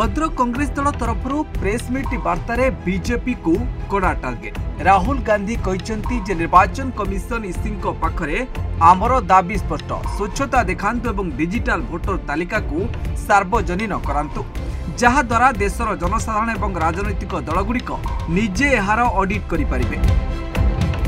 भद्रक कांग्रेस दल तरफ press meet वार्तार BJP को कड़ा टार्गेट। राहुल गांधी कहते जे निर्वाचन कमिशन ईसी पाखरे आमर दाबी स्पष्ट, स्वच्छता देखांतु एवं डिजिटल भोटर तालिका को सार्वजनीन करांतु, जहा द्वारा देशर जनसाधारण एवं राजनैतिक दलगुड़िक निजे एहार ऑडिट करि परिबे।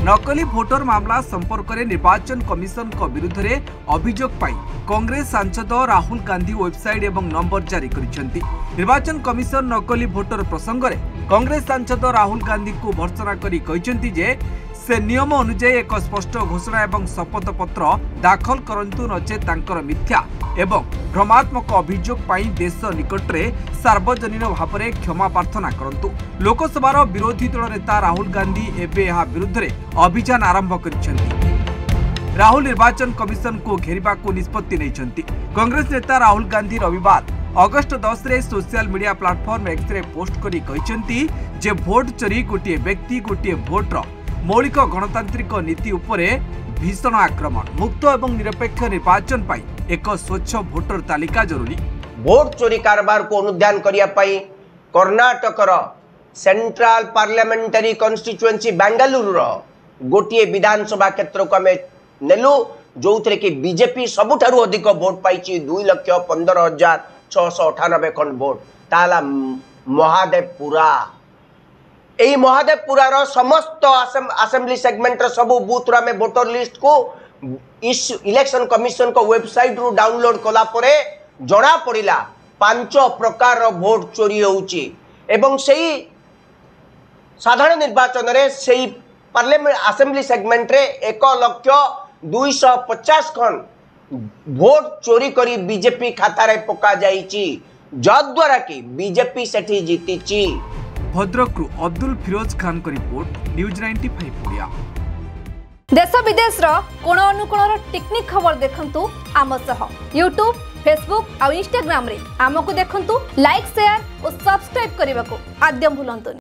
नकली भोटर मामला संपर्क में निर्वाचन कमिशन विरुद्ध में अभियोग पाई कांग्रेस सांसद राहुल गांधी वेबसाइट एवं नंबर जारी करिसेंती। निर्वाचन कमिशन नकली भोटर प्रसंग में कांग्रेस सांसद राहुल गांधी को भर्त्सना करी कहिसेंती जे से नियम अनुसार एक स्पष्ट घोषणा एवं शपथ पत्र दाखल करंतु नचे तांकर मिथ्या एवं भ्रमात्मक अभियोग पाई देश निकट में सार्वजनीन भाव में क्षमा प्रार्थना करंतु। लोकसभार विरोधी दल नेता राहुल गांधी एबे यह विरुद्ध में अभियान आरंभ करिसेंती। राहुल निर्वाचन कमिशन को घेरिबा को निष्पत्ति नैछंती। कांग्रेस नेता राहुल गांधी रविवार अगस्ट 10 रे social media platform X ray post करी कहिसेंती जे भोट चोरी गोटे व्यक्ति गोटे भोटर मौलिक गणतांत्रिक नीति उपरे भीषण आक्रमण, मुक्त एवं निरपेक्ष निर्वाचन पाई एक स्वच्छ भोटर तालिका जरूरी। भोट चोरी कारबार को अनुध्यान करिया पाई कर्नाटकर सेंट्रल पार्लियामेंटरी कॉन्स्टिट्यूएंसी बेंगलुरु गोटे विधानसभा क्षेत्र को आम नेलु जो थे कि बीजेपी सबुठारु अधिक भोट पाई 2,15,698 खंड भोट। ताला महादेवपुरा यही महादेवपुरार समस्त असेंबली सेगमेंट सबू बूथ में वोटर लिस्ट को इलेक्शन कमिशन को वेबसाइट रू डाउनलोड कला परे जना पड़ा 5 प्रकार भोट चोरी होउची एवं सही साधारण निर्वाचन रे सही पार्लियामेंट असेंबली सेगमेंट रे 1,250,000 खंड भोट चोरी करी बीजेपी खाता रे पका जाईची, जद्वारा कि बीजेपी सेठी जीतीची। भद्रक अब्दुल फिरोज खान का रिपोर्ट, न्यूज 95 ओडिया। देश विदेश कोण अनुकोण टेक्निक खबर देखंतु आम सह यूट्यूब, फेसबुक और इंस्टाग्राम रे आमको देखंतु, लाइक शेयर और सब्सक्राइब करने को आद्यम भूलंतु।